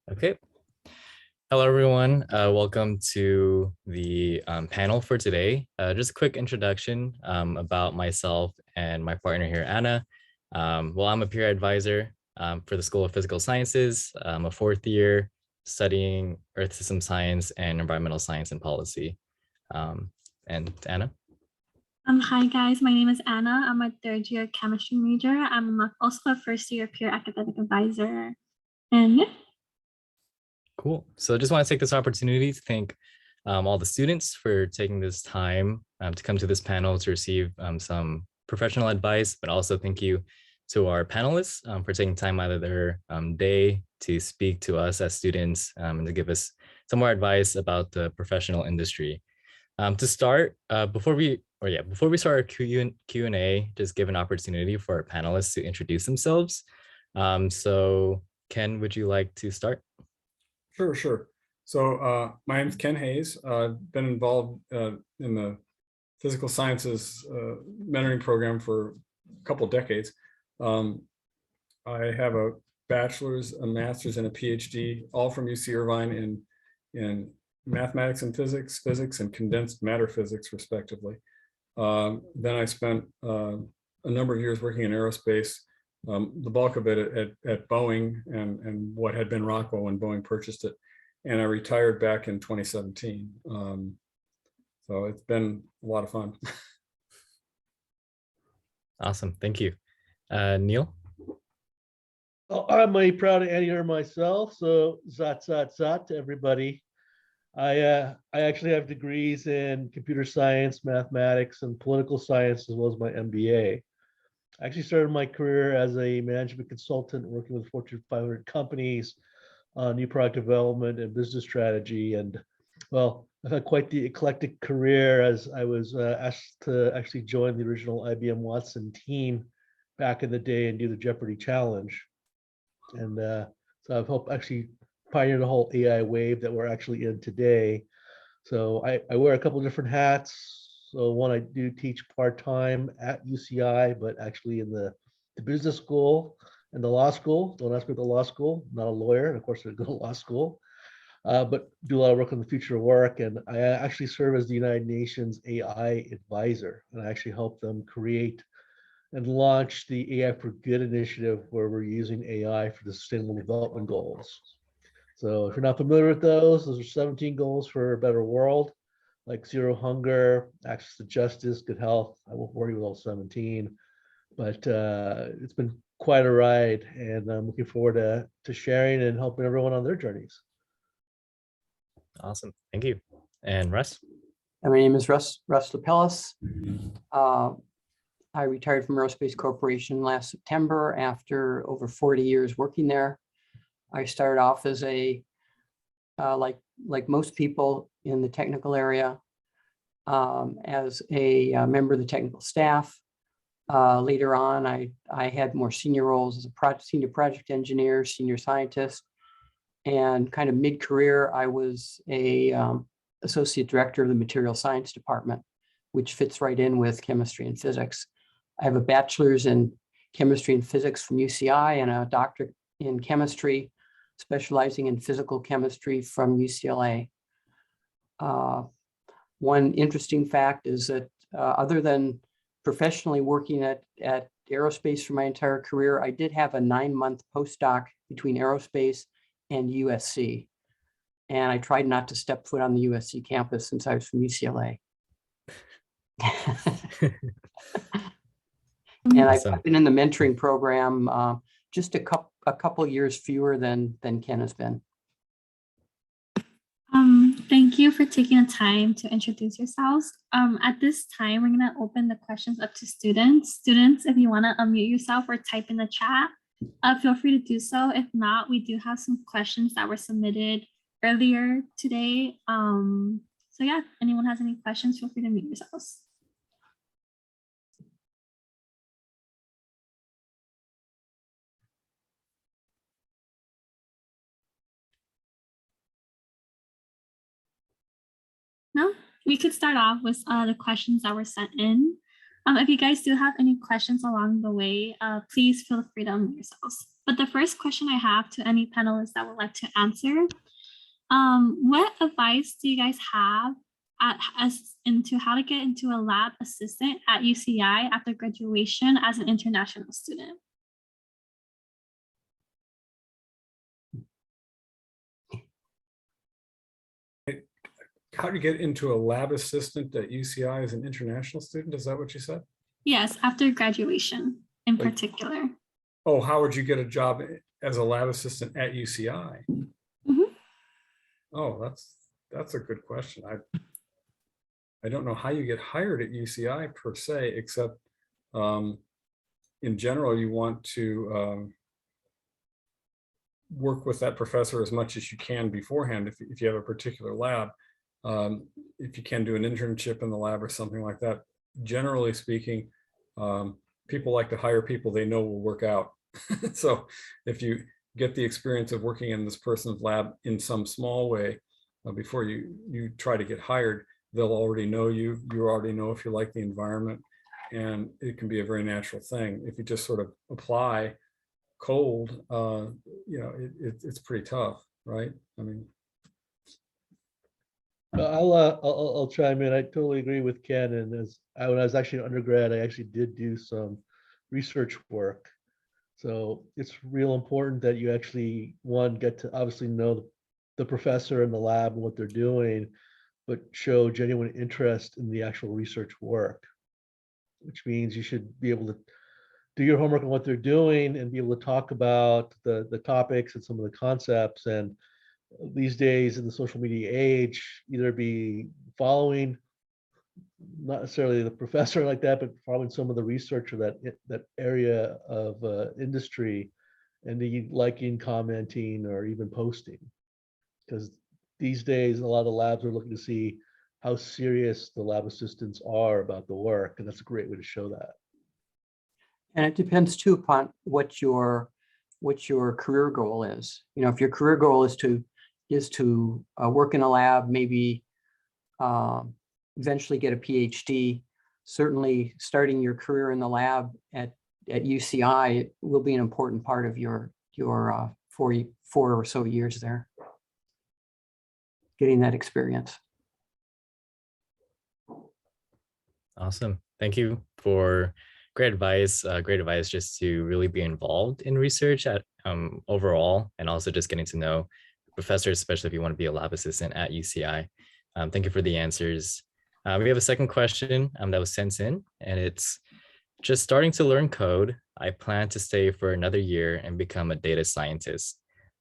Okay. Hello, everyone. Welcome to the panel for today. Just a quick introduction about myself and my partner here, Anna. I'm a peer advisor for the School of Physical Sciences. I'm a fourth year studying Earth System Science and Environmental Science and Policy. And Anna? Hi guys, my name is Anna. I'm a third year chemistry major. I'm also a first year peer academic advisor. And yeah. Cool. So I just want to take this opportunity to thank all the students for taking this time to come to this panel to receive some professional advice, but also thank you to our panelists for taking time out of their day to speak to us as students and to give us some more advice about the professional industry. To start, before we start our Q&A, just give an opportunity for our panelists to introduce themselves. So Ken, would you like to start? Sure. So my name is Ken Hayes. I've been involved in the physical sciences mentoring program for a couple of decades. I have a bachelor's, a master's, and a PhD, all from UC Irvine in mathematics and physics, and condensed matter physics, respectively. Then I spent a number of years working in aerospace, the bulk of it at Boeing and what had been Rockwell when Boeing purchased it. And I retired back in 2017. So it's been a lot of fun. Awesome, thank you. Neil? Oh, I'm a proud editor myself, so zat to everybody. I actually have degrees in computer science, mathematics, and political science, as well as my MBA. I actually started my career as a management consultant working with Fortune 500 companies on new product development and business strategy. And well, I've had quite the eclectic career, as I was asked to actually join the original IBM Watson team back in the day and do the Jeopardy challenge. And so I've helped actually pioneer the whole AI wave that we're actually in today. So I wear a couple of different hats. So one, I do teach part-time at UCI, but actually in the business school and the law school. Don't ask me about the law school, I'm not a lawyer, and of course I go to law school, but do a lot of work on the future of work. And I actually serve as the United Nations AI advisor, and I actually help them create and launch the AI for Good initiative, where we're using AI for the Sustainable Development Goals. So if you're not familiar with those are 17 goals for a better world, like zero hunger, access to justice, good health. I won't bore you with all 17, but it's been quite a ride, and I'm looking forward to sharing and helping everyone on their journeys. Awesome, thank you. And Russ? My name is Russ Lipeles. I retired from Aerospace Corporation last September after over 40 years working there. I started off as a, like most people in the technical area, as a member of the technical staff. Later on, I had more senior roles as a senior project engineer, senior scientist, and kind of mid-career, I was a associate director of the material science department, which fits right in with chemistry and physics. I have a bachelor's in chemistry and physics from UCI and a doctorate in chemistry, specializing in physical chemistry from UCLA. One interesting fact is that other than professionally working at aerospace for my entire career, I did have a 9-month postdoc between aerospace and USC. And I tried not to step foot on the USC campus since I was from UCLA. And Awesome. I've been in the mentoring program just a couple years fewer than Ken has been. Thank you for taking the time to introduce yourselves. At this time, we're going to open the questions up to students. Students, if you want to unmute yourself or type in the chat, feel free to do so. If not, we do have some questions that were submitted earlier today. So yeah, anyone has any questions, feel free to mute yourselves. No, we could start off with the questions that were sent in. If you guys do have any questions along the way, please feel free to unmute yourselves. But the first question I have to any panelists that would like to answer, what advice do you guys have as into how to get into a lab assistant at UCI after graduation as an international student? How do you get into a lab assistant at UCI as an international student? Is that what you said? Yes, after graduation in particular. Oh, how would you get a job as a lab assistant at UCI? Mhm. Oh, that's a good question. I don't know how you get hired at UCI per se, except in general, you want to work with that professor as much as you can beforehand if you have a particular lab. If you can do an internship in the lab or something like that, generally speaking, people like to hire people they know will work out. So if you get the experience of working in this person's lab in some small way before you try to get hired, they'll already know you. You already know if you like the environment, and it can be a very natural thing. If you just sort of apply cold, it's pretty tough, right? I mean, I'll chime in. I totally agree with Ken. And when I was actually an undergrad, I actually did do some research work. So it's real important that you actually, one, get to obviously know the professor in the lab and what they're doing, but show genuine interest in the actual research work, which means you should be able to do your homework on what they're doing and be able to talk about the topics and some of the concepts. And these days in the social media age, either be following not necessarily the professor like that, but following some of the researcher that area of industry, and the liking, commenting, or even posting. Because these days, a lot of labs are looking to see how serious the lab assistants are about the work, and that's a great way to show that. And it depends too upon what your career goal is. You know, if your career goal is to work in a lab, maybe eventually get a PhD, certainly starting your career in the lab at UCI will be an important part of your 4 or so years there, getting that experience. Awesome. Thank you for great advice. Great advice just to really be involved in research at overall, and also just getting to know professors, especially if you want to be a lab assistant at UCI. Thank you for the answers. We have a second question that was sent in, and it's just starting to learn code. I plan to stay for another year and become a data scientist.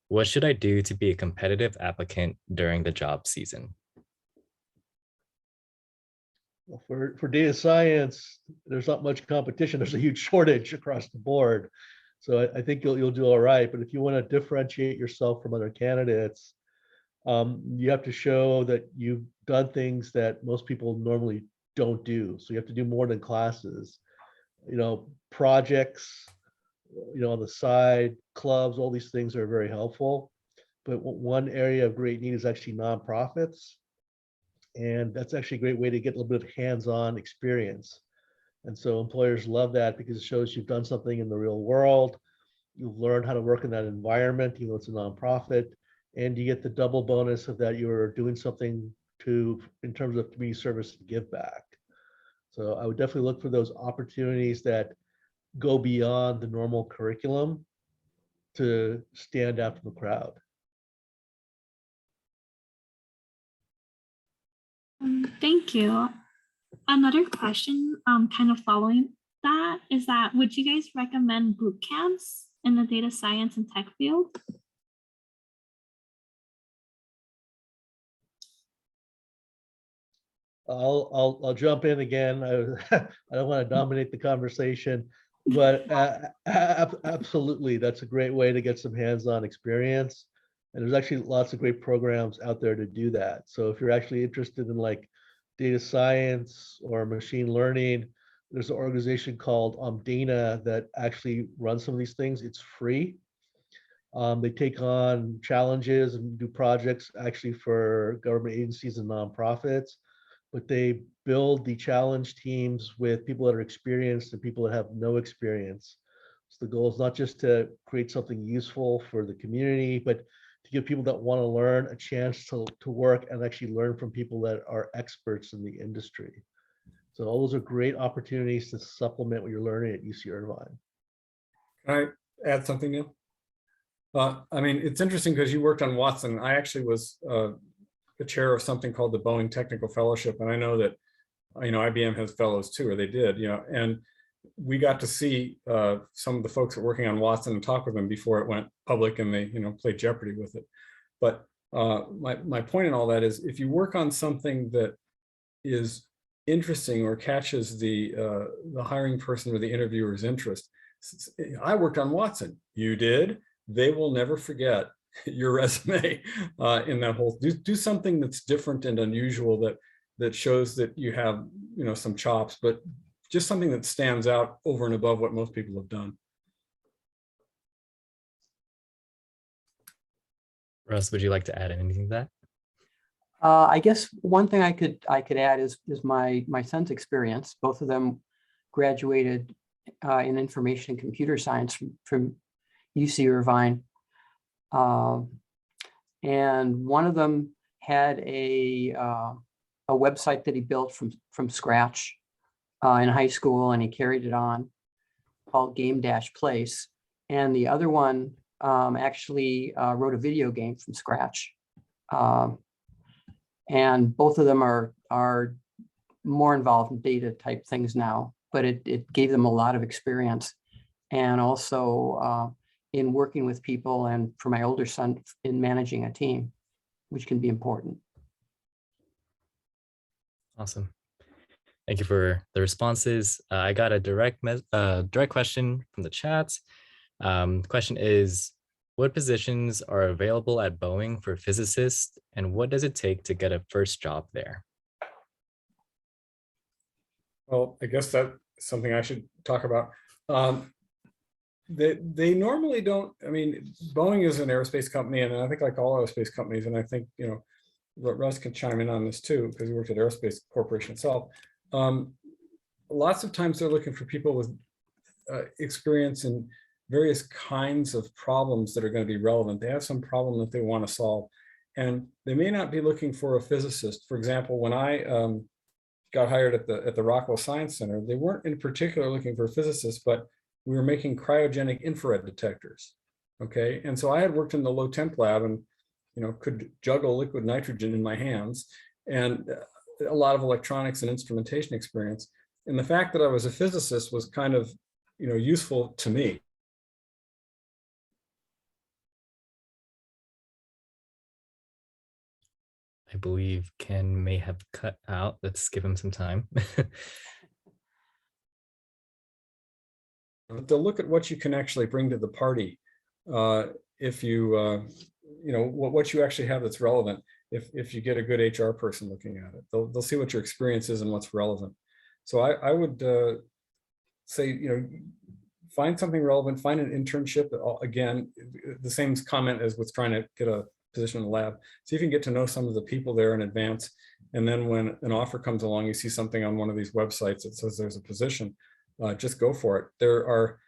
What should I do to be a competitive applicant during the job season? Well, for data science, there's not much competition. There's a huge shortage across the board. So I think you'll do all right. But if you want to differentiate yourself from other candidates, you have to show that you've done things that most people normally don't do. So you have to do more than classes, projects, on the side, clubs, all these things are very helpful. But one area of great need is actually nonprofits. And that's actually a great way to get a little bit of hands-on experience. And so employers love that because it shows you've done something in the real world. You've learned how to work in that environment, it's a nonprofit, and you get the double bonus of that you're doing something in terms of community service and give back. So I would definitely look for those opportunities that go beyond the normal curriculum to stand out from the crowd. Thank you. Another question, kind of following that, is that would you guys recommend boot camps in the data science and tech field? I'll jump in again. I don't want to dominate the conversation, but absolutely, that's a great way to get some hands-on experience. And there's actually lots of great programs out there to do that. So if you're actually interested in like data science or machine learning, there's an organization called Dana that actually runs some of these things. It's free. They take on challenges and do projects actually for government agencies and nonprofits, but they build the challenge teams with people that are experienced and people that have no experience. So the goal is not just to create something useful for the community, but to give people that want to learn a chance to work and actually learn from people that are experts in the industry. So all those are great opportunities to supplement what you're learning at UC Irvine. Can I add something new? I mean, it's interesting because you worked on Watson. I actually was the chair of something called the Boeing Technical Fellowship. And I know that, IBM has fellows too, or they did, and we got to see some of the folks that were working on Watson and talk with them before it went public and they, played Jeopardy with it. But my point in all that is if you work on something that is interesting or catches the hiring person or the interviewer's interest. I worked on Watson. You did. They will never forget your resume in that whole. Do something that's different and unusual that shows that you have some chops, but just something that stands out over and above what most people have done. Russ, would you like to add anything to that? I guess one thing I could add is my son's experience. Both of them graduated in information and computer science from UC Irvine, and one of them had a website that he built from scratch in high school, and he carried it on, called Game-Place, and the other one actually wrote a video game from scratch. And both of them are more involved in data type things now, but it gave them a lot of experience, and also in working with people, and for my older son in managing a team, which can be important. Awesome. Thank you for the responses. I got a direct question from the chat. The question is, what positions are available at Boeing for physicists, and what does it take to get a first job there? Well, I guess that's something I should talk about. They normally don't. I mean, Boeing is an aerospace company, and I think like all aerospace companies, and I think Russ can chime in on this too because he worked at Aerospace Corporation itself. Lots of times they're looking for people with experience in various kinds of problems that are going to be relevant. They have some problem that they want to solve, and they may not be looking for a physicist. For example, when I got hired at the Rockwell Science Center, they weren't in particular looking for a physicist, but we were making cryogenic infrared detectors. Okay, and so I had worked in the low temp lab and could juggle liquid nitrogen in my hands, and a lot of electronics and instrumentation experience. And the fact that I was a physicist was kind of useful to me. I believe Ken may have cut out. Let's give him some time. To look at what you can actually bring to the party, if you, what you actually have that's relevant. If you get a good HR person looking at it, they'll see what your experience is and what's relevant. So I would say, find something relevant, find an internship. Again, the same comment as with trying to get a position in the lab. See if you can get to know some of the people there in advance. And then when an offer comes along, you see something on one of these websites that says there's a position, just go for it. There are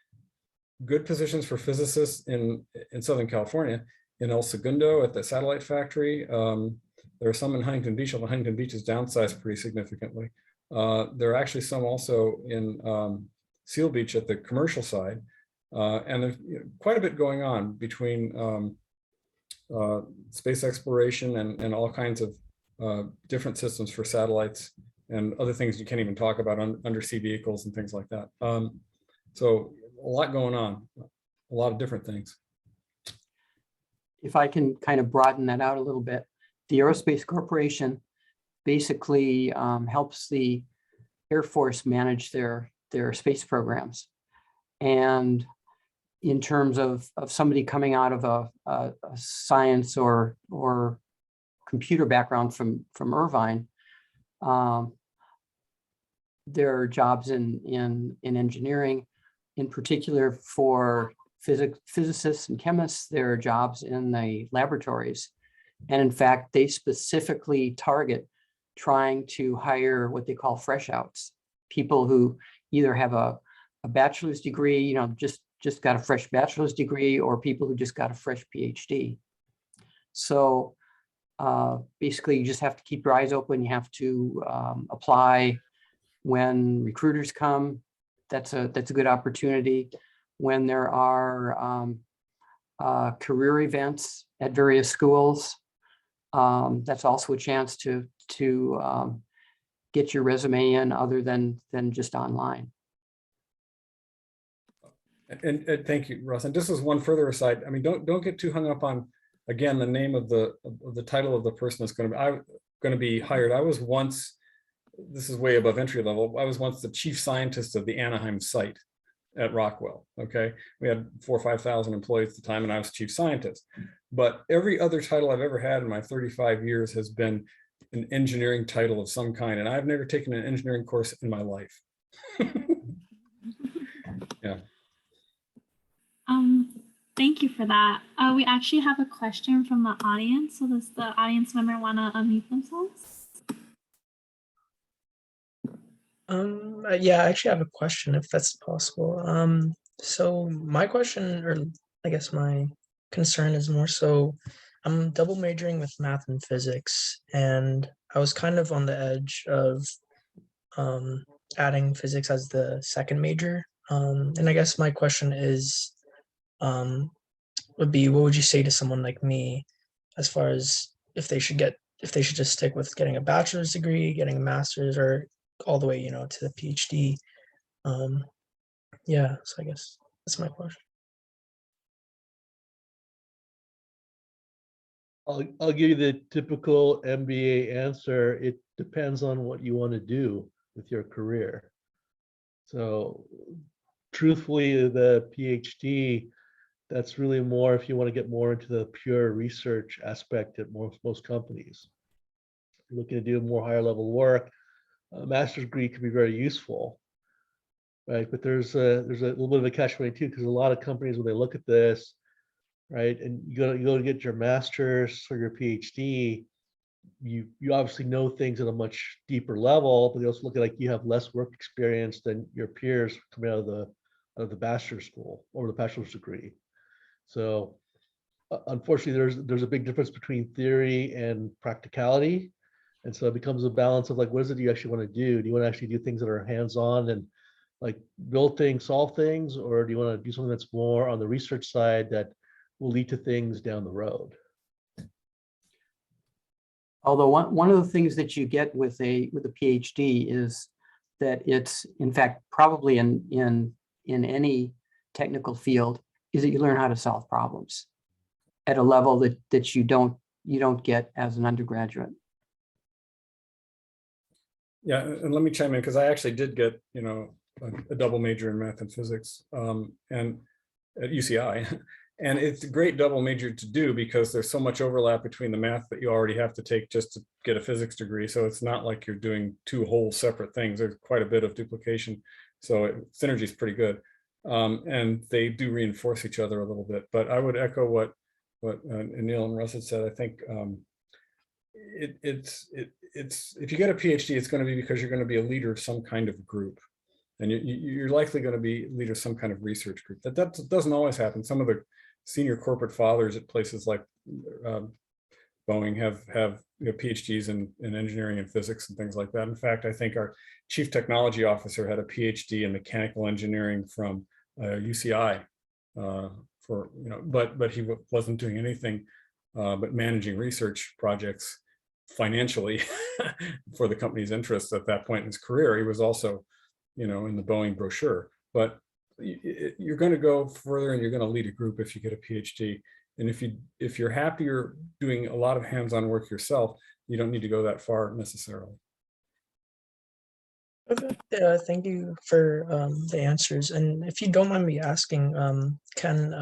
good positions for physicists in Southern California, in El Segundo at the satellite factory. There are some in Huntington Beach, although Huntington Beach is downsized pretty significantly. There are actually some also in Seal Beach at the commercial side. And there's quite a bit going on between space exploration and all kinds of different systems for satellites and other things you can't even talk about undersea vehicles and things like that. So a lot going on, a lot of different things. If I can kind of broaden that out a little bit, the Aerospace Corporation basically helps the Air Force manage their space programs. And in terms of somebody coming out of a science or computer background from Irvine, there are jobs in engineering, in particular for physicists and chemists. There are jobs in the laboratories. And in fact, they specifically target trying to hire what they call fresh outs, people who either have a bachelor's degree, just just got a fresh bachelor's degree or people who just got a fresh PhD. So basically, you just have to keep your eyes open. You have to apply when recruiters come. That's a good opportunity. When there are career events at various schools, that's also a chance to get your resume in other than just online. And thank you, Russ. And just as one further aside, I mean, don't get too hung up on, again, the name of the title of the person that's going to be hired. I was once, this is way above entry level, I was once the chief scientist of the Anaheim site at Rockwell. Okay, we had 4,000 or 5,000 employees at the time, and I was chief scientist. But every other title I've ever had in my 35 years has been an engineering title of some kind, and I've never taken an engineering course in my life. Yeah. Thank you for that. We actually have a question from the audience. So does the audience member want to unmute themselves? Yeah, I actually have a question if that's possible. So my question, or I guess my concern is more so, I'm double majoring with math and physics, and I was kind of on the edge of adding physics as the second major. And I guess my question is, would be, what would you say to someone like me as far as if they should just stick with getting a bachelor's degree, getting a master's, or all the way, to the PhD? Yeah, so I guess that's my question. I'll give you the typical MBA answer. It depends on what you want to do with your career. So truthfully, the PhD, that's really more if you want to get more into the pure research aspect at most companies. If you're looking to do more higher level work, a master's degree can be very useful, right? But there's a little bit of a catch-22 because a lot of companies, when they look at this, right, and you go to get your master's or your PhD, you obviously know things at a much deeper level, but they also look at like you have less work experience than your peers coming out of the bachelor's school or the bachelor's degree. So unfortunately, there's a big difference between theory and practicality. And so it becomes a balance of like, what is it you actually want to do? Do you want to actually do things that are hands-on and like build things, solve things, or do you want to do something that's more on the research side that will lead to things down the road? Although one of the things that you get with a PhD is that it's, in fact, probably in any technical field, is that you learn how to solve problems at a level that you don't get as an undergraduate. Yeah, and let me chime in because I actually did get, a double major in math and physics, and at UCI. And it's a great double major to do because there's so much overlap between the math that you already have to take just to get a physics degree. So it's not like you're doing two whole separate things. There's quite a bit of duplication. So synergy is pretty good. And they do reinforce each other a little bit. But I would echo what Neil and Russ had said. I think it's if you get a PhD, it's going to be because you're going to be a leader of some kind of group. And you're likely going to be leader of some kind of research group. That doesn't always happen. Some of the senior corporate fathers at places like Boeing have PhDs in engineering and physics and things like that. In fact, I think our chief technology officer had a PhD in mechanical engineering from UCI. But he wasn't doing anything but managing research projects financially for the company's interests at that point in his career. He was also in the Boeing brochure, but you're going to go further and you're going to lead a group if you get a PhD. And if you're happier doing a lot of hands-on work yourself, you don't need to go that far necessarily. Okay, thank you for the answers. And if you don't mind me asking, Ken,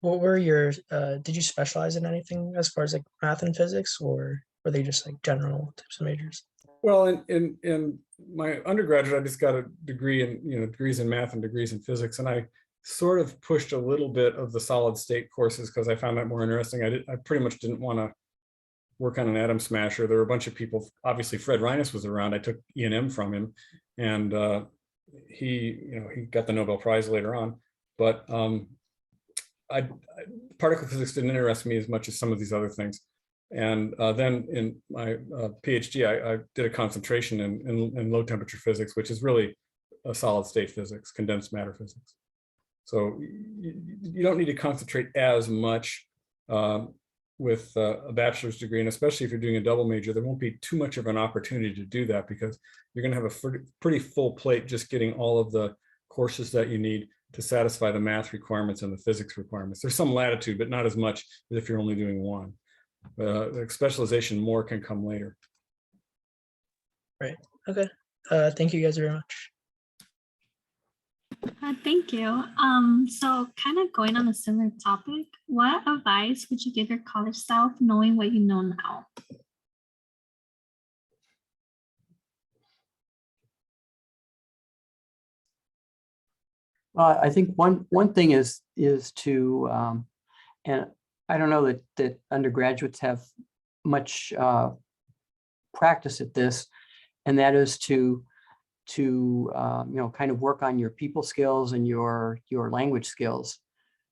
what were your, did you specialize in anything as far as like math and physics, or were they just like general types of majors? Well, in my undergraduate, I just got a degree in, degrees in math and degrees in physics. And I sort of pushed a little bit of the solid state courses because I found that more interesting. I pretty much didn't want to work on an atom smasher. There were a bunch of people, obviously Fred Reines was around. I took E&M from him, and he got the Nobel Prize later on. but particle physics didn't interest me as much as some of these other things. And then in my PhD, I did a concentration in low temperature physics, which is really a solid state physics, condensed matter physics. So you don't need to concentrate as much with a bachelor's degree, and especially if you're doing a double major, there won't be too much of an opportunity to do that because you're going to have a pretty full plate just getting all of the courses that you need to satisfy the math requirements and the physics requirements. There's some latitude, but not as much as if you're only doing one. The specialization more can come later. Right. Okay. Thank you guys very much. Thank you. So kind of going on a similar topic, what advice would you give your college self knowing what you know now? I think one thing is to, and I don't know that undergraduates have much practice at this, and that is to kind of work on your people skills and your language skills,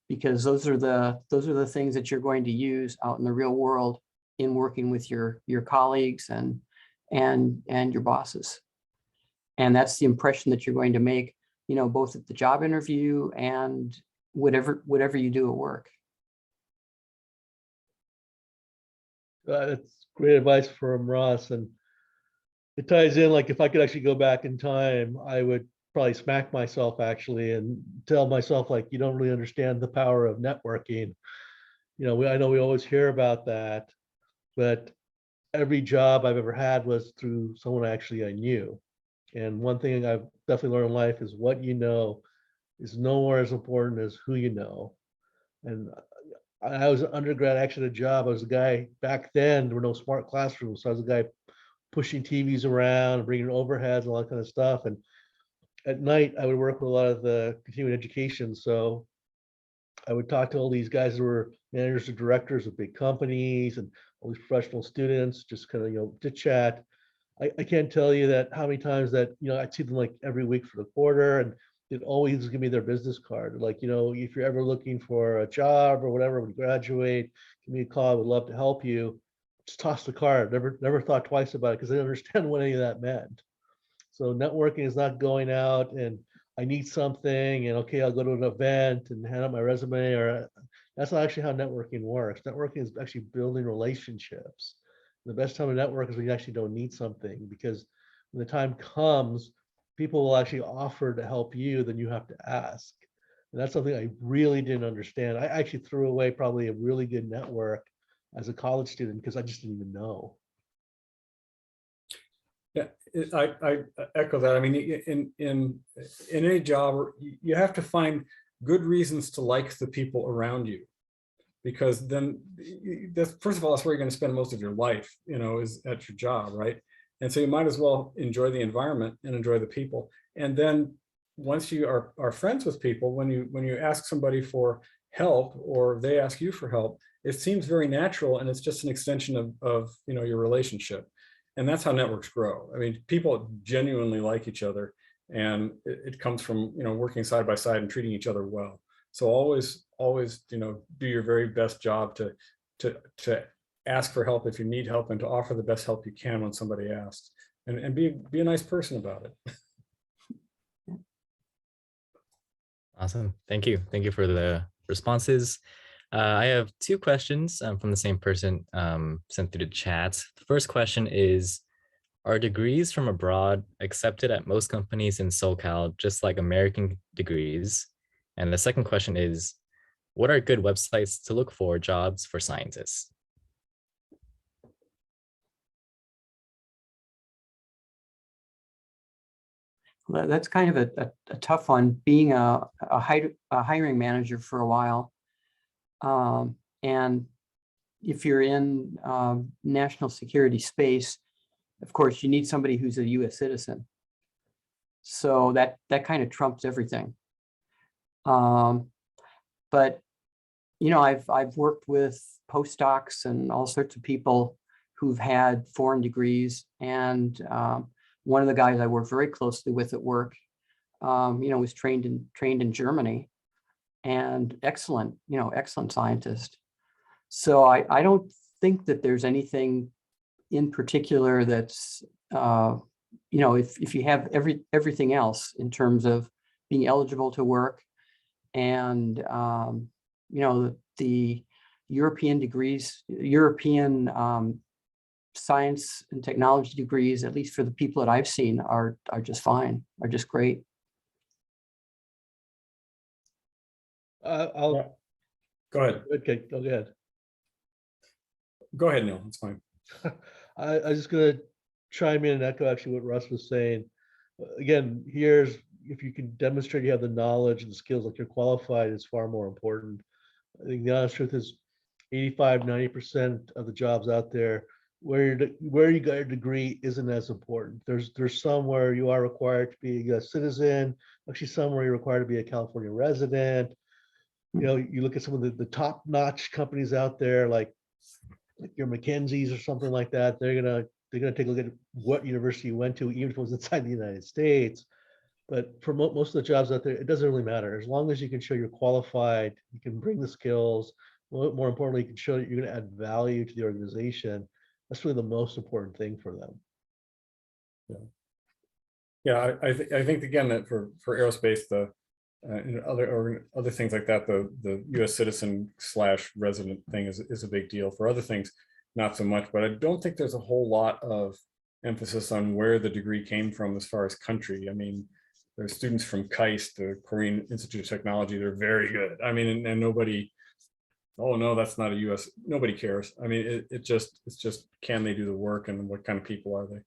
because those are the things that you're going to use out in the real world in working with your colleagues and your bosses. And that's the impression that you're going to make, both at the job interview and whatever you do at work. That's great advice from Ross, and it ties in, like, if I could actually go back in time, I would probably smack myself actually and tell myself, like, you don't really understand the power of networking. I know we always hear about that, but every job I've ever had was through someone I knew. And one thing I've definitely learned in life is what you know is nowhere as important as who you know. And I was an undergrad, actually, at a job. I was a guy back then, there were no smart classrooms. So I was a guy pushing TVs around, bringing overheads and all that kind of stuff. And at night, I would work with a lot of the continuing education. So I would talk to all these guys who were managers or directors of big companies and all these professional students, just kind of, to chat. I can't tell you that how many times that, I'd see them like every week for the quarter, and they'd always give me their business card. Like, if you're ever looking for a job or whatever, when you graduate, give me a call. I would love to help you. Just toss the card. Never thought twice about it because I didn't understand what any of that meant. So networking is not going out and I need something and okay, I'll go to an event and hand out my resume, or that's not actually how networking works. Networking is actually building relationships. The best time to network is when you actually don't need something, because when the time comes, people will actually offer to help you, then you have to ask. And that's something I really didn't understand. I actually threw away probably a really good network as a college student because I just didn't even know. Yeah, I echo that. I mean, in any job, you have to find good reasons to like the people around you, because then that's, first of all, that's where you're going to spend most of your life, is at your job, right? And so you might as well enjoy the environment and enjoy the people. And then once you are friends with people, when you ask somebody for help or they ask you for help, it seems very natural, and it's just an extension of your relationship. And that's how networks grow. I mean, people genuinely like each other, and it comes from working side by side and treating each other well. So always do your very best job to ask for help if you need help, and to offer the best help you can when somebody asks, and be a nice person about it. Awesome. Thank you for the responses. I have two questions from the same person sent through the chat. The first question is, are degrees from abroad accepted at most companies in SoCal, just like American degrees? And the second question is, what are good websites to look for jobs for scientists? Well, that's kind of a tough one, being a hiring manager for a while. And if you're in national security space, of course, you need somebody who's a US citizen. So that kind of trumps everything. But I've worked with postdocs and all sorts of people who've had foreign degrees, and one of the guys I worked very closely with at work, was trained in Germany, and excellent, excellent scientist. So I don't think that there's anything in particular that's, if you have everything else in terms of being eligible to work and, the European degrees, European science and technology degrees, at least for the people that I've seen, are just fine, are just great. I'll, Yeah. Go ahead. okay, go ahead. Go ahead, Neil. It's fine. I was just gonna chime in and echo actually what Russ was saying. Again, here's, if you can demonstrate you have the knowledge and the skills, like you're qualified, is far more important. I think the honest truth is 85–90% of the jobs out there where you got your degree isn't as important. There's some where you are required to be a citizen, actually some where you're required to be a California resident. You look at some of the top-notch companies out there, like your McKinsey's or something like that. They're gonna take a look at what university you went to, even if it was inside the United States. But for most of the jobs out there, it doesn't really matter. As long as you can show you're qualified, you can bring the skills. More importantly, you can show that you're going to add value to the organization. That's really the most important thing for them. Yeah, I think again that for aerospace, the other things like that, the U.S. citizen / resident thing is a big deal. For other things, not so much. But I don't think there's a whole lot of emphasis on where the degree came from as far as country. I mean, there's students from KAIST, the Korean Institute of Technology. They're very good. I mean, and nobody, oh no, that's not a U.S. Nobody cares. I mean, it's just can they do the work and what kind of people are they?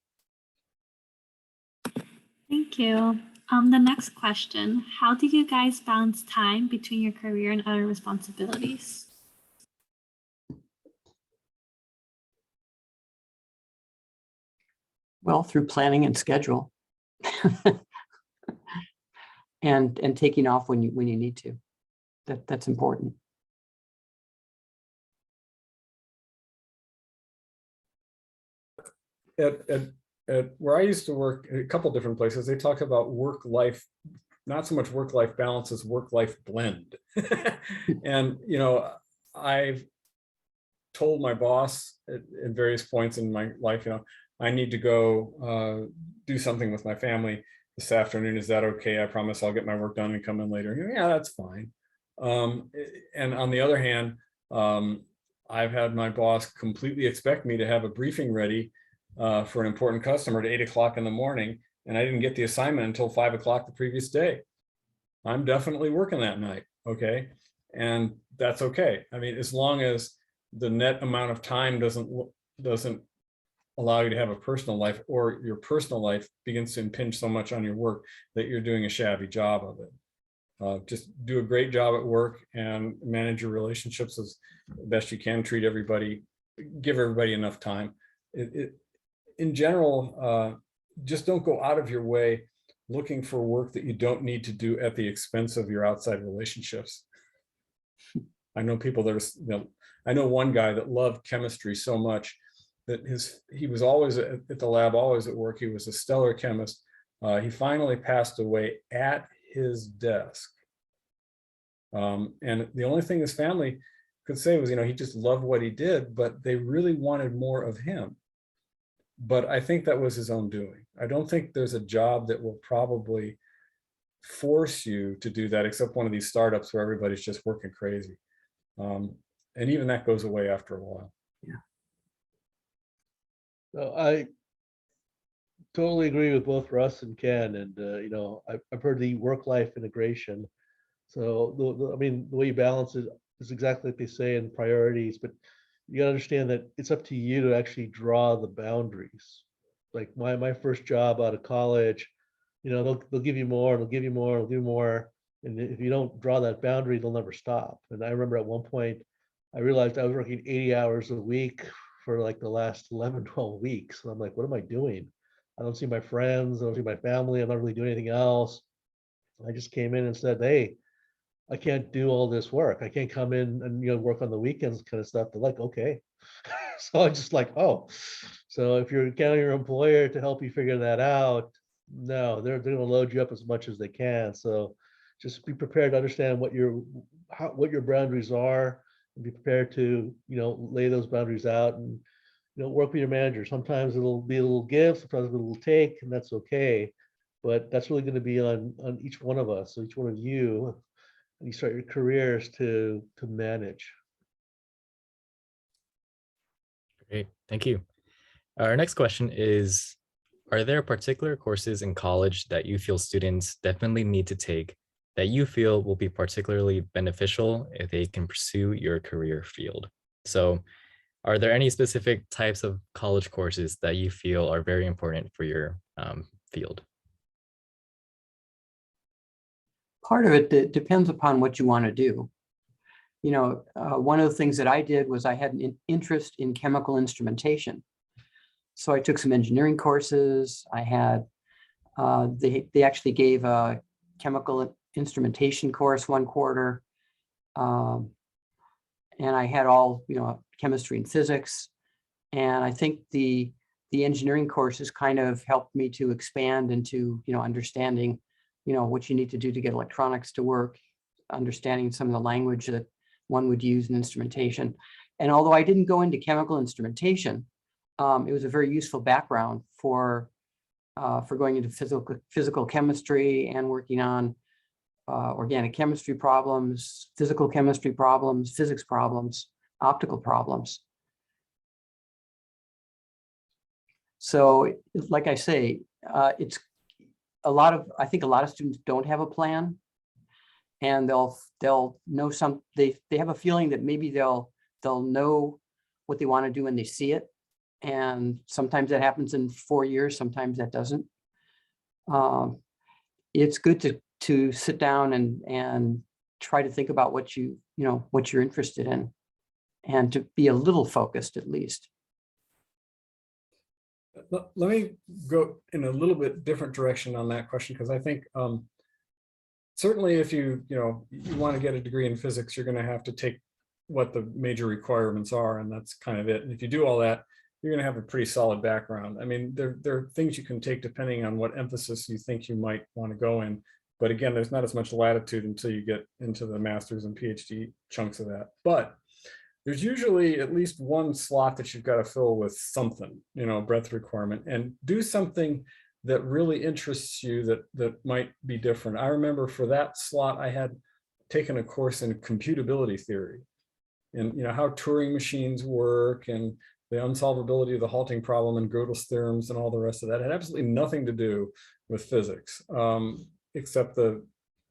Thank you. The next question, how do you guys balance time between your career and other responsibilities? Well, through planning and schedule. and taking off when you need to. That's important. At where I used to work, a couple different places, they talk about work-life, not so much work-life balance as work-life blend. And I've told my boss at various points in my life, I need to go do something with my family this afternoon. Is that okay? I promise I'll get my work done and come in later. Yeah, that's fine. And on the other hand, I've had my boss completely expect me to have a briefing ready for an important customer at 8 o'clock in the morning, and I didn't get the assignment until 5 o'clock the previous day. I'm definitely working that night, okay? And that's okay. I mean, as long as the net amount of time doesn't allow you to have a personal life, or your personal life begins to impinge so much on your work that you're doing a shabby job of it. Just do a great job at work and manage your relationships as best you can. Treat everybody, give everybody enough time. In general, just don't go out of your way looking for work that you don't need to do at the expense of your outside relationships. I know people that are, I know one guy that loved chemistry so much that he was always at the lab, always at work. He was a stellar chemist. He finally passed away at his desk. And the only thing his family could say was, he just loved what he did, but they really wanted more of him. But I think that was his own doing. I don't think there's a job that will probably force you to do that, except one of these startups where everybody's just working crazy. And even that goes away after a while. Yeah. So I totally agree with both Russ and Ken. And, I've heard the work-life integration. So, the way you balance it is exactly like they say in priorities, but you gotta understand that it's up to you to actually draw the boundaries. Like my first job out of college, they'll give you more, they'll give you more, they'll do more. And if you don't draw that boundary, they'll never stop. And I remember at one point, I realized I was working 80 hours a week for like the last 11, 12 weeks. And I'm like, what am I doing? I don't see my friends, I don't see my family, I'm not really doing anything else. I just came in and said, hey, I can't do all this work. I can't come in and work on the weekends kind of stuff. They're like, okay. So I'm just like, oh. So if you're counting your employer to help you figure that out, no, they're going to load you up as much as they can. So just be prepared to understand what your boundaries are, and be prepared to, lay those boundaries out, and, work with your manager. Sometimes it'll be a little give, sometimes a little take, and that's okay. But that's really going to be on each one of us, so each one of you, and you start your careers to manage. Great, thank you. Our next question is, are there particular courses in college that you feel students definitely need to take that you feel will be particularly beneficial if they can pursue your career field? So are there any specific types of college courses that you feel are very important for your field? Part of it depends upon what you want to do. One of the things that I did was I had an interest in chemical instrumentation. So I took some engineering courses. I had, they actually gave a chemical instrumentation course one quarter. And I had all, chemistry and physics. And I think the engineering courses kind of helped me to expand into, understanding, what you need to do to get electronics to work, understanding some of the language that one would use in instrumentation. And although I didn't go into chemical instrumentation, it was a very useful background for going into physical chemistry and working on organic chemistry problems, physical chemistry problems, physics problems, optical problems. So, like I say, it's I think a lot of students don't have a plan, and they'll know they have a feeling that maybe they'll know what they want to do when they see it. And sometimes that happens in 4 years, sometimes that doesn't. It's good to sit down and try to think about what you're interested in, and to be a little focused at least. Let me go in a little bit different direction on that question, because I think certainly if you want to get a degree in physics, you're going to have to take what the major requirements are, and that's kind of it. And if you do all that, you're going to have a pretty solid background. I mean, there are things you can take depending on what emphasis you think you might want to go in. But again, there's not as much latitude until you get into the master's and PhD chunks of that. But there's usually at least one slot that you've got to fill with something, breadth requirement, and do something that really interests you that might be different. I remember for that slot, I had taken a course in computability theory, and how Turing machines work, and the unsolvability of the halting problem and Gödel's theorems and all the rest of that. It had absolutely nothing to do with physics, except the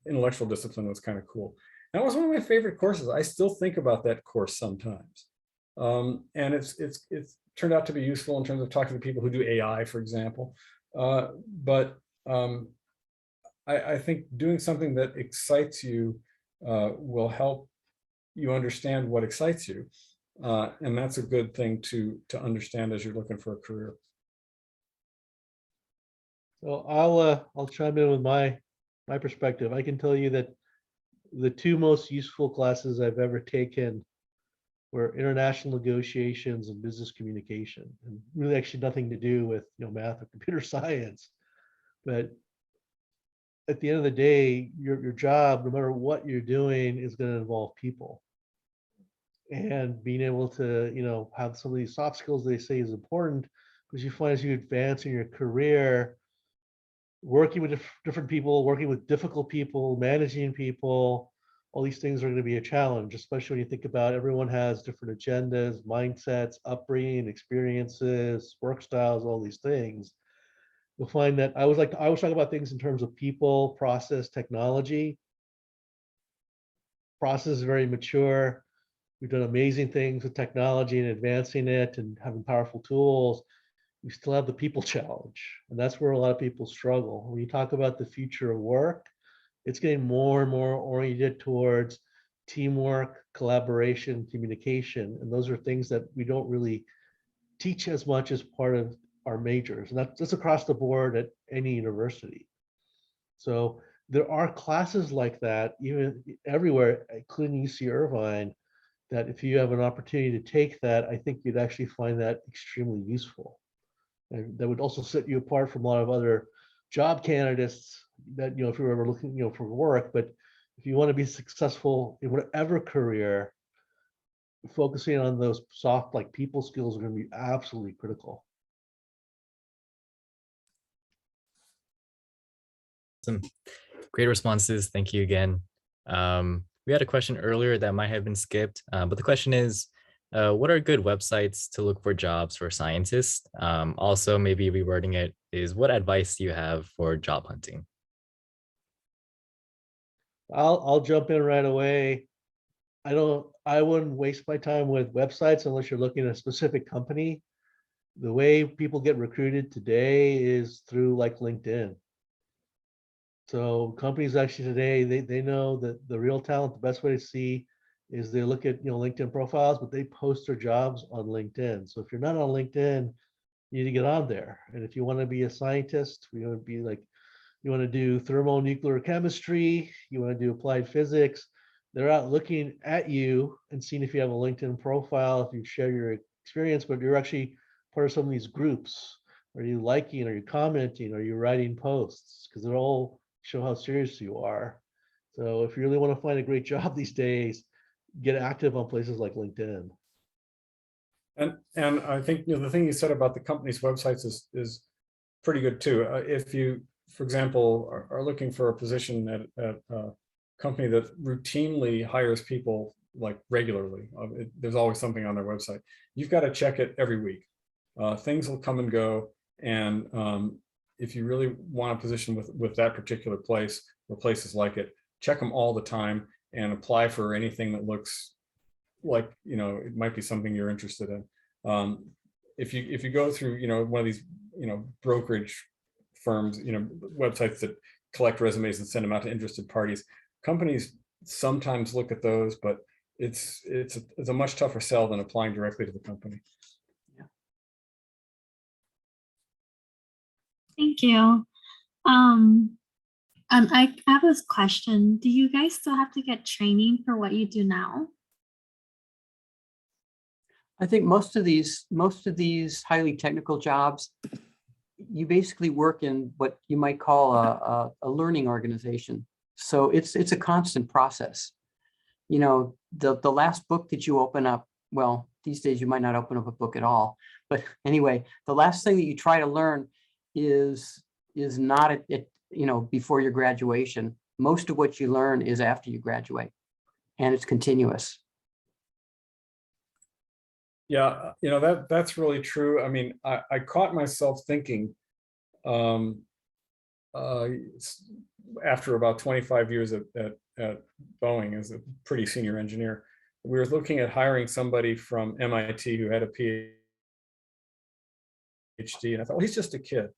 intellectual discipline was kind of cool. That was one of my favorite courses. I still think about that course sometimes. And it's turned out to be useful in terms of talking to people who do AI, for example. But I think doing something that excites you will help you understand what excites you. And that's a good thing to understand as you're looking for a career. So I'll chime in with my perspective. I can tell you that the two most useful classes I've ever taken were international negotiations and business communication, and really actually nothing to do with math or computer science. But at the end of the day, your job, no matter what you're doing, is going to involve people. And being able to have some of these soft skills they say is important, because you find as you advance in your career, working with different people, working with difficult people, managing people, all these things are going to be a challenge, especially when you think about everyone has different agendas, mindsets, upbringing, experiences, work styles, all these things. You'll find that I always talk about things in terms of people, process, technology. Process is very mature. We've done amazing things with technology and advancing it and having powerful tools. We still have the people challenge, and that's where a lot of people struggle. When you talk about the future of work, it's getting more and more oriented towards teamwork, collaboration, communication, and those are things that we don't really teach as much as part of our majors, and that's across the board at any university. So there are classes like that even everywhere, including UC Irvine, that if you have an opportunity to take that, I think you'd actually find that extremely useful. And that would also set you apart from a lot of other job candidates that, if you're ever looking, for work, but if you want to be successful in whatever career, focusing on those soft, like people skills are going to be absolutely critical. Some great responses. Thank you again. We had a question earlier that might have been skipped, but the question is, what are good websites to look for jobs for scientists? Also, maybe rewording it is, what advice do you have for job hunting? I'll jump in right away. I wouldn't waste my time with websites unless you're looking at a specific company. The way people get recruited today is through like LinkedIn. So companies actually today, they know that the real talent, the best way to see is they look at, LinkedIn profiles, but they post their jobs on LinkedIn. So if you're not on LinkedIn, you need to get on there. And if you want to be a scientist, you want to be like, you want to do thermonuclear chemistry, you want to do applied physics, they're out looking at you and seeing if you have a LinkedIn profile, if you share your experience, but you're actually part of some of these groups. Are you liking, are you commenting, are you writing posts? Because they're all show how serious you are. So if you really want to find a great job these days, get active on places like LinkedIn. And I think the thing you said about the company's websites is pretty good too. If you, for example, are looking for a position at a company that routinely hires people like regularly, there's always something on their website. You've got to check it every week. Things will come and go, and if you really want a position with that particular place or places like it, check them all the time and apply for anything that looks like, it might be something you're interested in. If you go through, one of these, brokerage firms, websites that collect resumes and send them out to interested parties, companies sometimes look at those, but it's a much tougher sell than applying directly to the company. Thank you. I have this question. Do you guys still have to get training for what you do now? I think most of these highly technical jobs, you basically work in what you might call a learning organization. So it's a constant process. The last book that you open up, well, these days you might not open up a book at all, but anyway, the last thing that you try to learn is not before your graduation. Most of what you learn is after you graduate, and it's continuous. Yeah, that's really true. I mean, I caught myself thinking, after about 25 years at Boeing as a pretty senior engineer, we were looking at hiring somebody from MIT who had a PhD, and I thought, well, he's just a kid.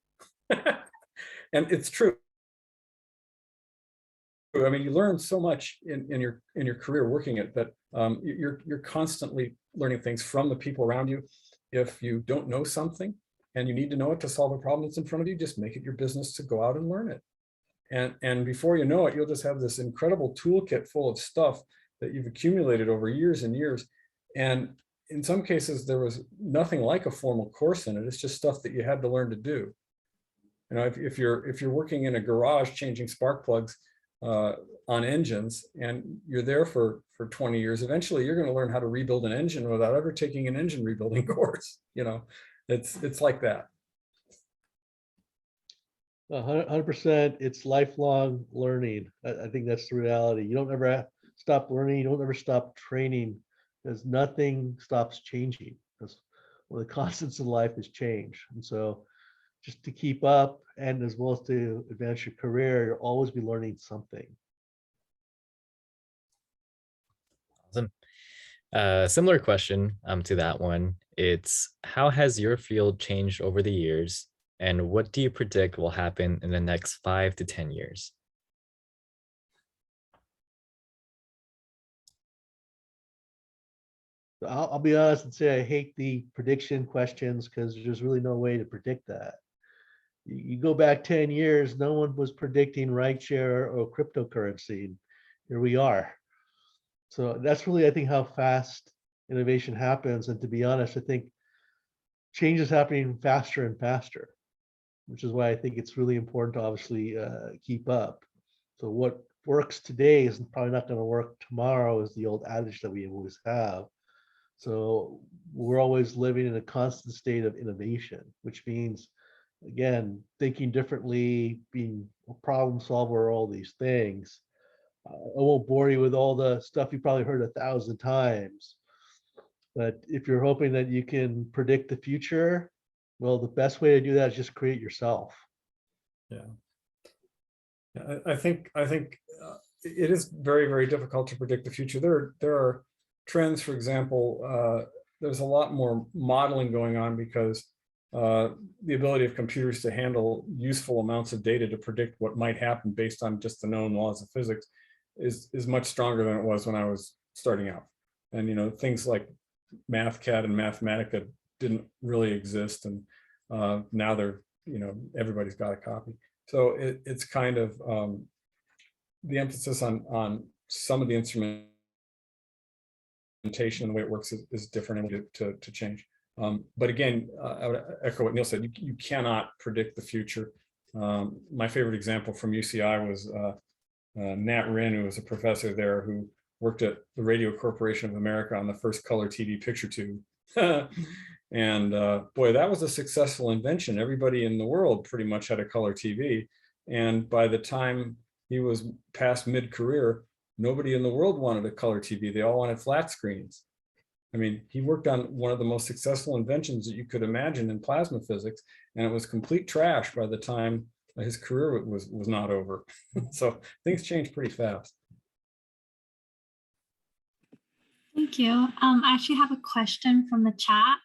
And it's true. I mean, you learn so much in your career working it that you're constantly learning things from the people around you. If you don't know something and you need to know it to solve a problem that's in front of you, just make it your business to go out and learn it. And before you know it, you'll just have this incredible toolkit full of stuff that you've accumulated over years and years. And in some cases, there was nothing like a formal course in it. It's just stuff that you had to learn to do. If you're working in a garage changing spark plugs on engines, and you're there for 20 years, eventually you're going to learn how to rebuild an engine without ever taking an engine rebuilding course. It's like that. 100%. It's lifelong learning. I think that's the reality. You don't ever stop learning. You don't ever stop training, because nothing stops changing. Because one of the constants in life is change. And so just to keep up, and as well as to advance your career, you'll always be learning something. Awesome. Similar question to that one. It's, how has your field changed over the years, and what do you predict will happen in the next 5 to 10 years? I'll be honest and say I hate the prediction questions, because there's really no way to predict that. You go back 10 years, no one was predicting rideshare or cryptocurrency. And here we are. So that's really, I think, how fast innovation happens. And to be honest, I think change is happening faster and faster. which is why I think it's really important to obviously keep up. So what works today is probably not going to work tomorrow, is the old adage that we always have. So we're always living in a constant state of innovation, which means, again, thinking differently, being a problem solver, all these things. I won't bore you with all the stuff you probably heard 1,000 times. But if you're hoping that you can predict the future, well, the best way to do that is just create yourself. Yeah. I think it is very, very difficult to predict the future. There are trends, for example, there's a lot more modeling going on because the ability of computers to handle useful amounts of data to predict what might happen based on just the known laws of physics is much stronger than it was when I was starting out. And things like MathCAD and Mathematica didn't really exist, and now they're everybody's got a copy. So it's kind of the emphasis on some of the instrumentation and the way it works is different and to change. But again, I would echo what Neil said. You cannot predict the future. My favorite example from UCI was Nat Wren, who was a professor there, who worked at the Radio Corporation of America on the first color TV picture tube. And boy, that was a successful invention. Everybody in the world pretty much had a color TV. And by the time he was past mid-career, nobody in the world wanted a color TV. They all wanted flat screens. I mean, he worked on one of the most successful inventions that you could imagine in plasma physics, and it was complete trash by the time his career was not over. So things change pretty fast. Thank you. I actually have a question from the chat.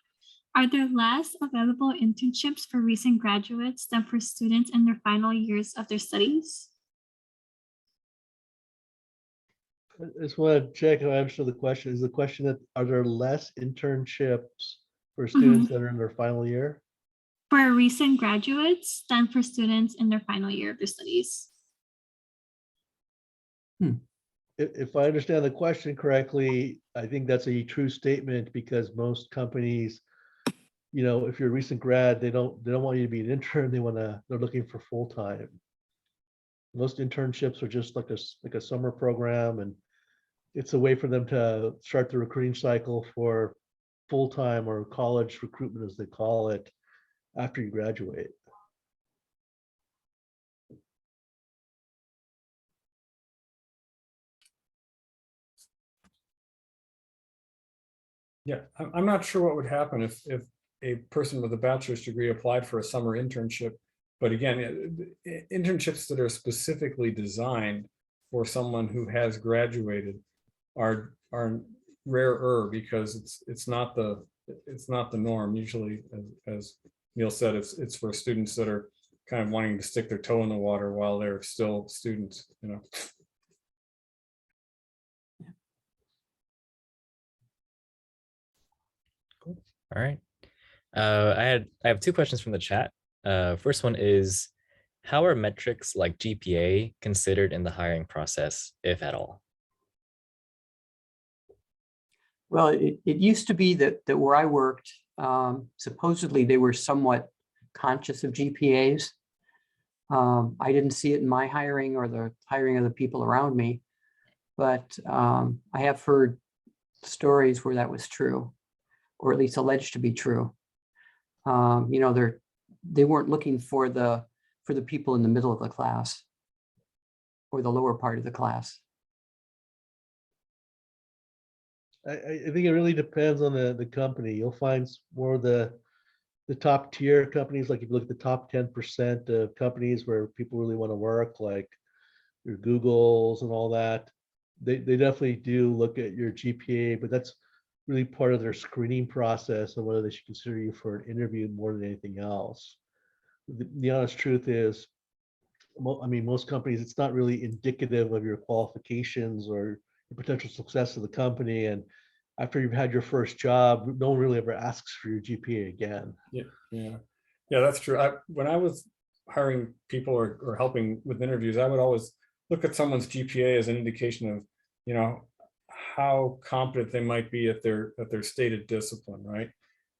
Are there less available internships for recent graduates than for students in their final years of their studies? I just want to check if I understood the question. Is the question that are there less internships for students that are in their final year? For recent graduates than for students in their final year of their studies. If I understand the question correctly, I think that's a true statement, because most companies, if you're a recent grad, they don't want you to be an intern. They're looking for full-time. Most internships are just like a summer program, and it's a way for them to start the recruiting cycle for full-time or college recruitment, as they call it, after you graduate. Yeah, I'm not sure what would happen if a person with a bachelor's degree applied for a summer internship. But again, internships that are specifically designed for someone who has graduated are rarer, because it's not the norm. Usually, as Neil said, it's for students that are kind of wanting to stick their toe in the water while they're still students. Cool. All right. I have two questions from the chat. First one is, how are metrics like GPA considered in the hiring process, if at all? Well, it used to be that where I worked, supposedly they were somewhat conscious of GPAs. I didn't see it in my hiring or the hiring of the people around me, but I have heard stories where that was true, or at least alleged to be true. They weren't looking for the people in the middle of the class or the lower part of the class. I think it really depends on the company. You'll find more of the top tier companies, like if you look at the top 10% of companies where people really want to work, like your Googles and all that, they definitely do look at your GPA, but that's really part of their screening process and whether they should consider you for an interview more than anything else. The honest truth is, most companies, it's not really indicative of your qualifications or the potential success of the company. And after you've had your first job, no one really ever asks for your GPA again. Yeah, that's true. When I was hiring people or helping with interviews, I would always look at someone's GPA as an indication of, how competent they might be at their stated discipline, right?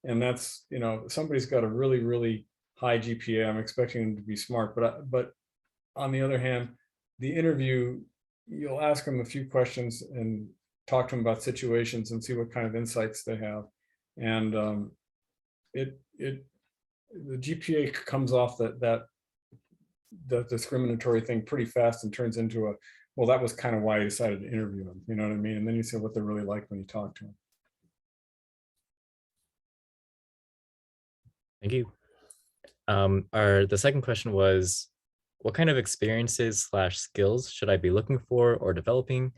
And that's, somebody's got a really, really high GPA. I'm expecting them to be smart, but on the other hand, the interview, you'll ask them a few questions and talk to them about situations and see what kind of insights they have. And the GPA comes off that discriminatory thing pretty fast and turns into a, well, that was kind of why I decided to interview them. You know what I mean? And then you see what they're really like when you talk to them. Thank you. The second question was, what kind of experiences / skills should I be looking for or developing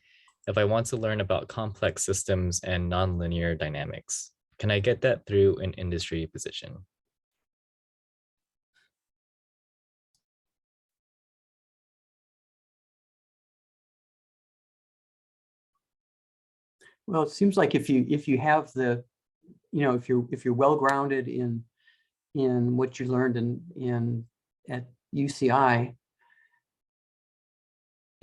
if I want to learn about complex systems and nonlinear dynamics? Can I get that through an industry position? Well, it seems like if you have the, if you're well grounded in what you learned at UCI,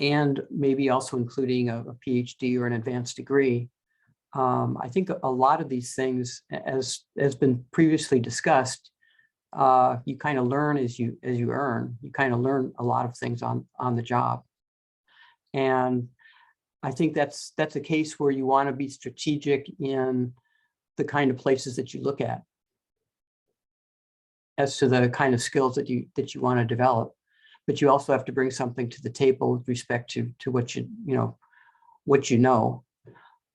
and maybe also including a PhD or an advanced degree, I think a lot of these things, as has been previously discussed, you kind of learn as you earn. You kind of learn a lot of things on the job, and I think that's a case where you want to be strategic in the kind of places that you look at as to the kind of skills that you want to develop. But you also have to bring something to the table with respect to what you know.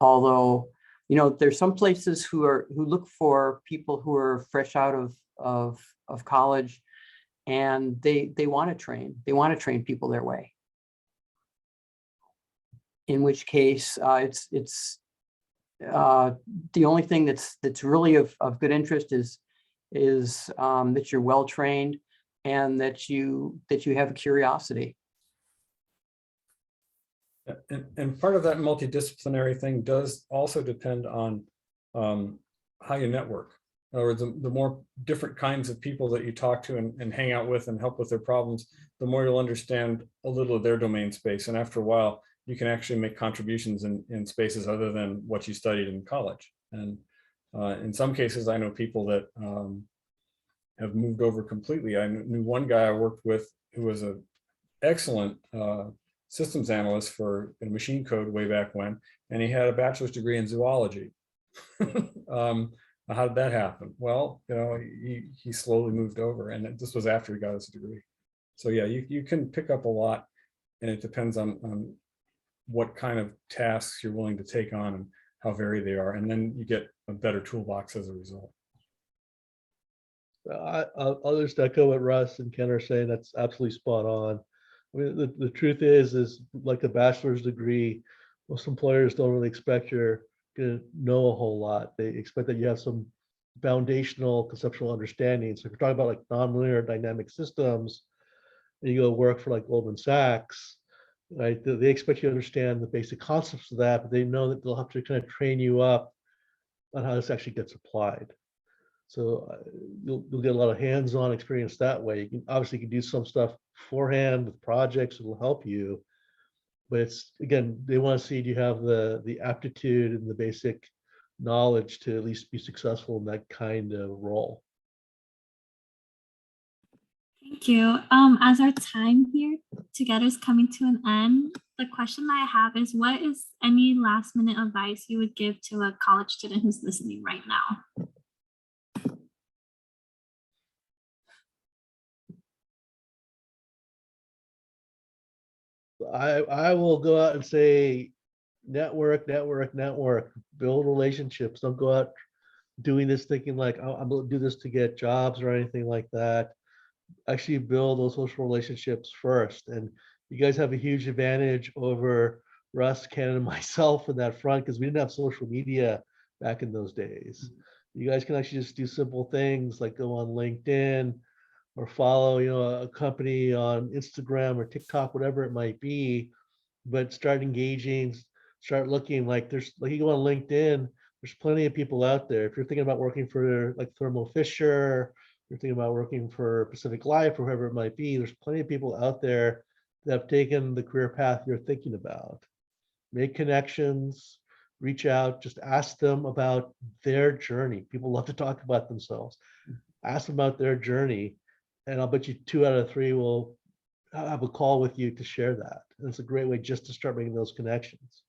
Although, there's some places who look for people who are fresh out of college, and they want to train. They want to train people their way. In which case, it's the only thing that's really of good interest is that you're well trained and that you have a curiosity. And part of that multidisciplinary thing does also depend on how you network. In other words, the more different kinds of people that you talk to and hang out with and help with their problems, the more you'll understand a little of their domain space. And after a while, you can actually make contributions in spaces other than what you studied in college. And in some cases, I know people that have moved over completely. I knew one guy I worked with who was an excellent systems analyst for machine code way back when, and he had a bachelor's degree in zoology. How did that happen? Well, he slowly moved over, and this was after he got his degree. So yeah, you can pick up a lot, and it depends on what kind of tasks you're willing to take on and how varied they are, and then you get a better toolbox as a result. I'll just echo what Russ and Ken are saying. That's absolutely spot on. I mean, the truth is like a bachelor's degree, most employers don't really expect you're going to know a whole lot. They expect that you have some foundational conceptual understanding. So if you're talking about like nonlinear dynamic systems, and you go work for like Goldman Sachs, right? They expect you to understand the basic concepts of that, but they know that they'll have to kind of train you up on how this actually gets applied. So you'll get a lot of hands-on experience that way. You can obviously do some stuff beforehand with projects that will help you, but it's, again, they want to see you have the aptitude and the basic knowledge to at least be successful in that kind of role. Thank you. As our time here together is coming to an end, the question that I have is, what is any last minute advice you would give to a college student who's listening right now? I will go out and say network, build relationships. Don't go out doing this thinking like, oh, I'm going to do this to get jobs or anything like that. Actually build those social relationships first. And you guys have a huge advantage over Russ, Ken, and myself in that front, because we didn't have social media back in those days. You guys can actually just do simple things like go on LinkedIn or follow, a company on Instagram or TikTok, whatever it might be, but start engaging, start looking. Like you go on LinkedIn, there's plenty of people out there. If you're thinking about working for like Thermo Fisher, you're thinking about working for Pacific Life or whoever it might be, there's plenty of people out there that have taken the career path you're thinking about. Make connections, reach out, just ask them about their journey. People love to talk about themselves. Ask them about their journey, And I'll bet you 2 out of 3 will have a call with you to share that. And it's a great way just to start making those connections.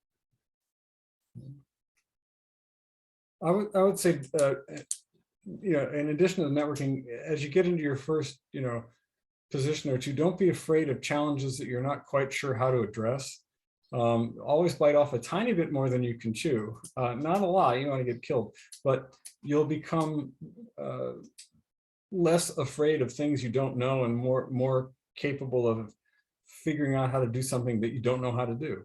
I would say, in addition to networking, as you get into your first, position or two, don't be afraid of challenges that you're not quite sure how to address. Always bite off a tiny bit more than you can chew. Not a lot, you don't want to get killed, but you'll become less afraid of things you don't know and more capable of figuring out how to do something that you don't know how to do,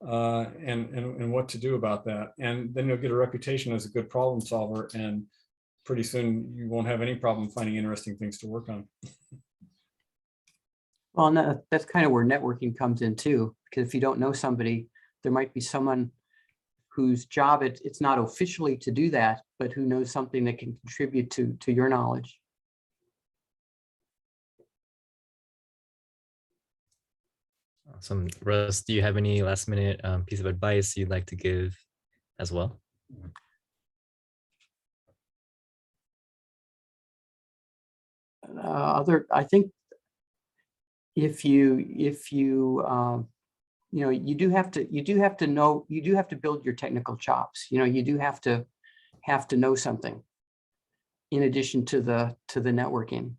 and what to do about that. And then you'll get a reputation as a good problem solver, and pretty soon you won't have any problem finding interesting things to work on. Well, no, that's kind of where networking comes in too, because if you don't know somebody, there might be someone whose job it's not officially to do that, but who knows something that can contribute to your knowledge. Awesome. Russ, do you have any last minute piece of advice you'd like to give as well? I think if you you do have to build your technical chops. You do have to know something in addition to the networking.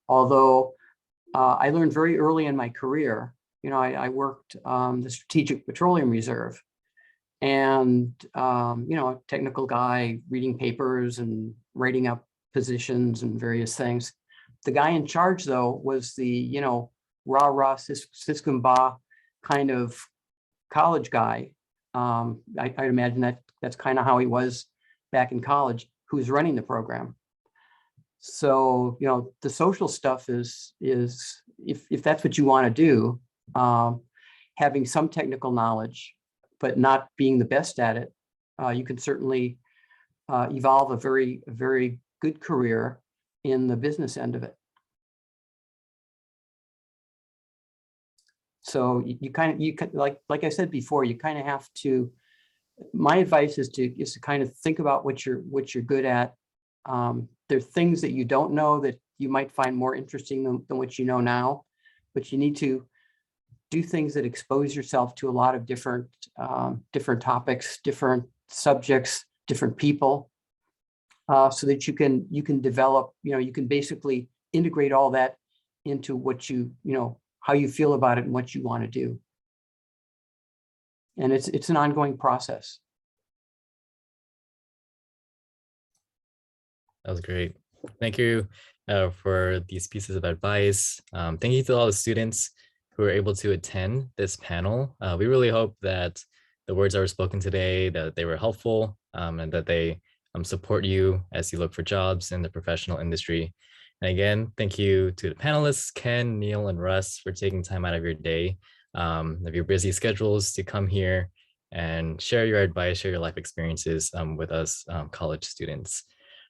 Although I learned very early in my career, I worked the Strategic Petroleum Reserve, and a technical guy reading papers and writing up positions and various things. The guy in charge, though, was the rah-rah siskumba kind of college guy. I'd imagine that's kind of how he was back in college, who was running the program. So the social stuff is if that's what you want to do, having some technical knowledge, but not being the best at it, you can certainly evolve a very good career in the business end of it. So you like I said before, you kind of have to. My advice is to kind of think about what you're good at. There are things that you don't know that you might find more interesting than what you know now, but you need to do things that expose yourself to a lot of different topics, different subjects, different people, so that you can develop. You can basically integrate all that into what how you feel about it and what you want to do. And it's an ongoing process. That was great. Thank you for these pieces of advice. Thank you to all the students who were able to attend this panel. We really hope that the words that were spoken today, that they were helpful, and that they support you as you look for jobs in the professional industry. And again, thank you to the panelists, Ken, Neil, and Russ, for taking time out of your day, of your busy schedules, to come here and share your advice, share your life experiences with us college students.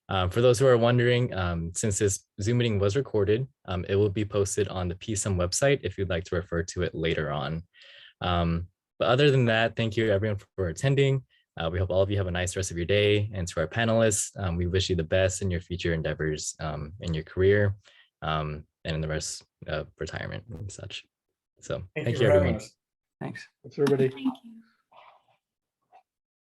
For those who are wondering, since this Zoom meeting was recorded, it will be posted on the PSUM website if you'd like to refer to it later on. But other than that, thank you everyone for attending. We hope all of you have a nice rest of your day. And to our panelists, we wish you the best in your future endeavors in your career and in the rest of retirement and such. So thank you, everyone. Thanks. Thanks, everybody. Thank you.